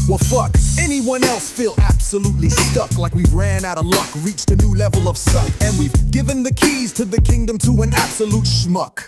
Well, fuck, anyone else feel absolutely stuck, like we ran out of luck, reached a new level of suck, and we've given the keys to the kingdom to an absolute schmuck.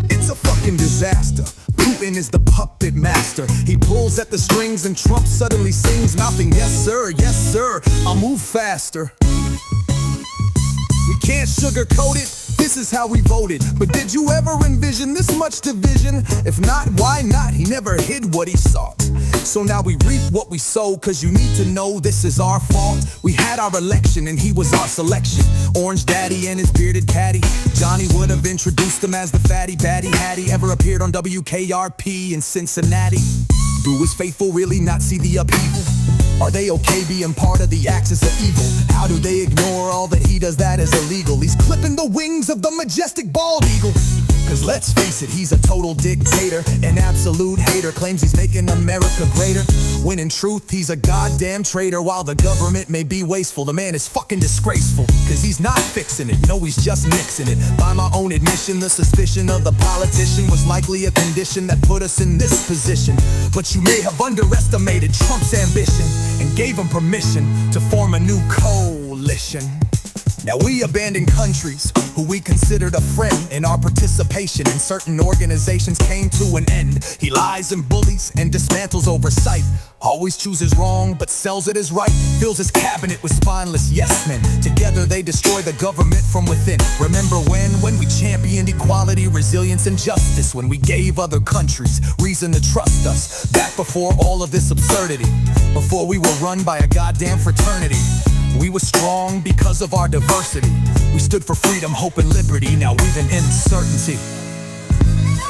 It's a fucking disaster. Putin is the puppet master. He pulls at the strings and Trump suddenly sings, mouthing, yes sir, I'll move faster. We can't sugarcoat it, this is how we voted. But did you ever envision this much division? If not, why not? He never hid what he sought. So now we reap what we sow, cause you need to know this is our fault. We had our election and he was our selection. Orange Daddy and his bearded caddy. Johnny would have introduced him as the fatty baddie had he ever appeared on WKRP in Cincinnati. Do his faithful really not see the upheaval? Are they okay being part of the axis of evil? How do they ignore all that he does that is illegal? He's clipping the wings of the majestic bald eagle. Cause let's face it, he's a total dictator, an absolute hater, claims he's making America greater, when in truth he's a goddamn traitor. While the government may be wasteful, the man is fucking disgraceful. Cause he's not fixing it, no, he's just mixing it. By my own admission, the suspicion of the politician was likely a condition that put us in this position. But you may have underestimated Trump's ambition and gave him permission to form a new coalition. Now we abandon countries who we considered a friend, and our participation in certain organizations came to an end. He lies and bullies and dismantles oversight, always chooses wrong but sells it as right, fills his cabinet with spineless yes men. Together they destroy the government from within. Remember when we championed equality, resilience and justice, when we gave other countries reason to trust us, back before all of this absurdity, before we were run by a goddamn fraternity. We were strong because of our diversity. We stood for freedom, hope, and liberty. Now we've an uncertainty.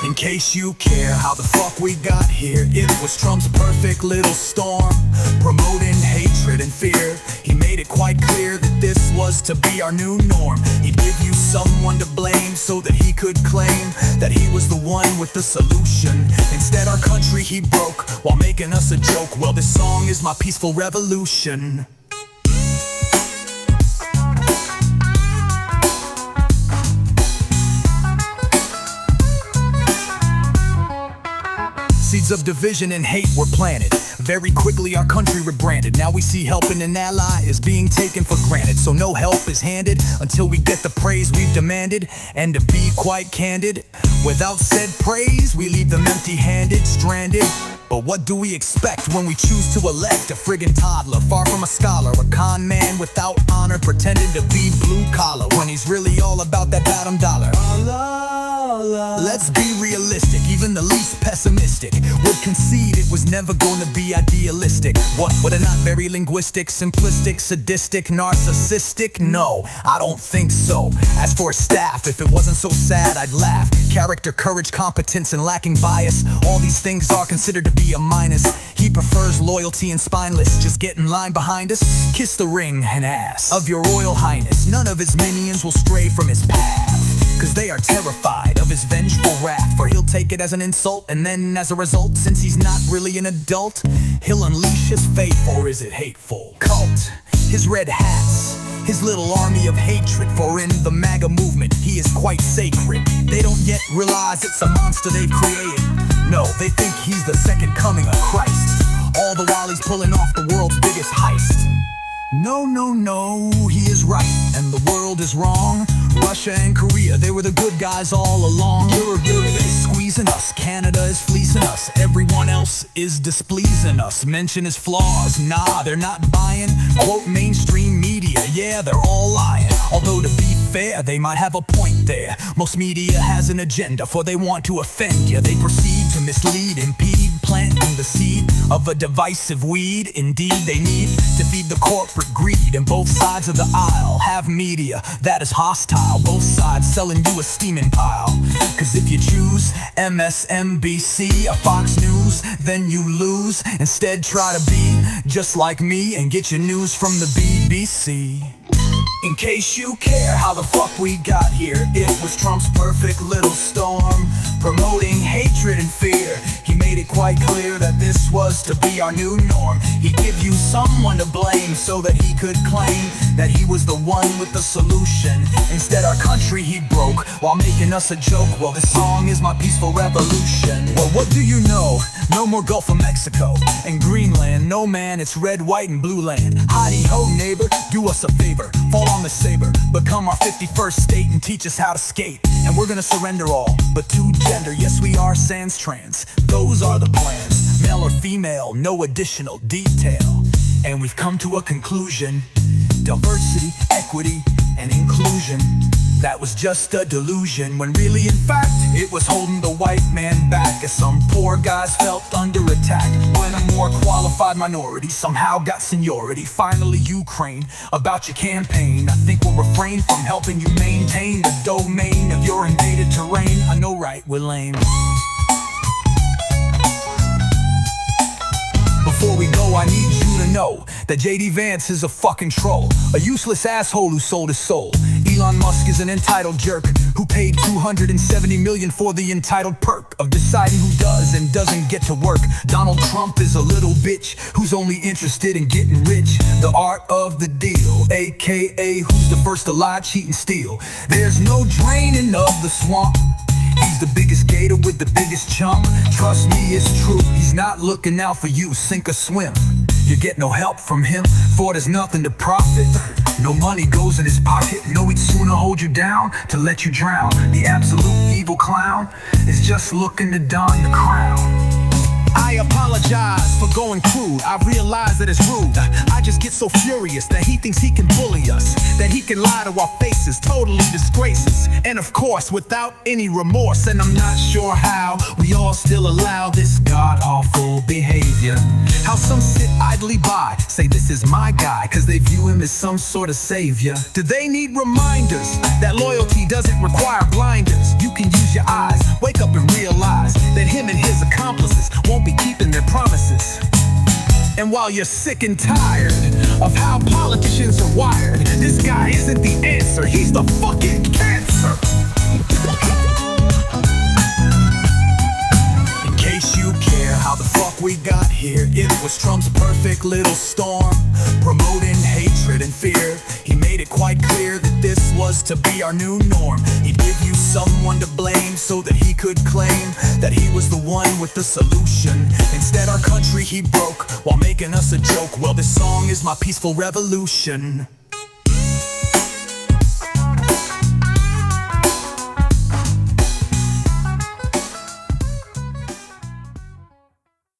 In case you care how the fuck we got here, it was Trump's perfect little storm, promoting hatred and fear. He made it quite clear that this was to be our new norm. He'd give you someone to blame so that he could claim that he was the one with the solution. Instead our country he broke while making us a joke. Well, this song is my peaceful revolution. Seeds of division and hate were planted. Very quickly our country rebranded. Now we see helping an ally is being taken for granted. So no help is handed until we get the praise we've demanded. And to be quite candid, without said praise we leave them empty-handed, stranded. But what do we expect when we choose to elect a friggin' toddler, far from a scholar, a con man without honor, pretending to be blue collar when he's really all about that bottom dollar? Let's be realistic, even the least pessimistic would concede it was never gonna be idealistic. What, would it not very linguistic, simplistic, sadistic, narcissistic? No, I don't think so. As for his staff, if it wasn't so sad I'd laugh. Character, courage, competence, and lacking bias, all these things are considered to be a minus. He prefers loyalty and spineless, just get in line behind us, kiss the ring and ass of your royal highness. None of his minions will stray from his path, cause they are terrified of his vengeful wrath. For he'll take it as an insult, and then as a result, since he's not really an adult, he'll unleash his fate, or is it hateful? Cult, his red hats, his little army of hatred. For in the MAGA movement, he is quite sacred. They don't yet realize it's a monster they've created. No, they think he's the second coming of Christ, all the while he's pulling off the world's biggest heist. No, he is right, and the world is wrong. Russia and Korea, they were the good guys all along. Europe is squeezing us, Canada is fleecing us, everyone else is displeasing us. Mention his flaws, nah, they're not buying. Quote mainstream media, yeah, they're all lying. Although to be fair, they might have a point there. Most media has an agenda, for they want to offend you. They proceed to mislead, impede, planting the seed of a divisive weed. Indeed, they need to feed the corporate greed, and both sides of the aisle have media that is hostile. Both sides selling you a steaming pile. Cause if you choose MSNBC or Fox News, then you lose. Instead try to be just like me and get your news from the BBC. In case you care how the fuck we got here, it was Trump's perfect little storm, promoting hatred and fear. He made it quite clear that this was to be our new norm. He'd give you someone to blame so that he could claim that he was the one with the solution. Instead our country he broke while making us a joke. Well, this song is my peaceful revolution. Well, what do you know? No more Gulf of Mexico and Greenland. No man, it's red, white, and blue land. Howdy-ho, neighbor, do us a favor. Fall on the saber, become our 51st state and teach us how to skate. And we're gonna surrender all, but to gender. Yes, we are sans trans. Those are the plans. Male or female, no additional detail. And we've come to a conclusion. Diversity, equity, and inclusion. That was just a delusion, when really in fact it was holding the white man back, as some poor guys felt under attack, when a more qualified minority somehow got seniority. Finally, Ukraine, about your campaign, I think we'll refrain from helping you maintain the domain of your invaded terrain. I know, right, we're lame. Before we go, I need you to know that JD Vance is a fucking troll, a useless asshole who sold his soul. Elon Musk is an entitled jerk who paid $270 million for the entitled perk of deciding who does and doesn't get to work. Donald Trump is a little bitch who's only interested in getting rich. The art of the deal, aka who's the first to lie, cheat, and steal. There's no draining of the swamp. He's the biggest gator with the biggest chump. Trust me, it's true, he's not looking out for you, sink or swim. You get no help from him, for there's nothing to profit. No money goes in his pocket. No, he'd sooner hold you down to let you drown. The absolute evil clown is just looking to don the crown. I apologize for going crude, I realize that it's rude. I just get so furious that he thinks he can bully us, that he can lie to our faces, totally disgrace us. And of course, without any remorse. And I'm not sure how we all still allow this god-awful behavior. How some sit idly by, say this is my guy, cause they view him as some sort of savior. Do they need reminders that loyalty doesn't require blinders? You can use your eyes, wake up and realize that him and his accomplices won't be keeping their promises. And while you're sick and tired of how politicians are wired, this guy isn't the answer, he's the fucking cancer. In case you care how the fuck we got here, it was Trump's perfect little storm, promoting hatred and fear. He made it quite clear that this was to be our new norm. He'd give you someone to blame so that he could claim that he was the one with the solution. Instead, our country he broke while making us a joke. Well, this song is my peaceful revolution.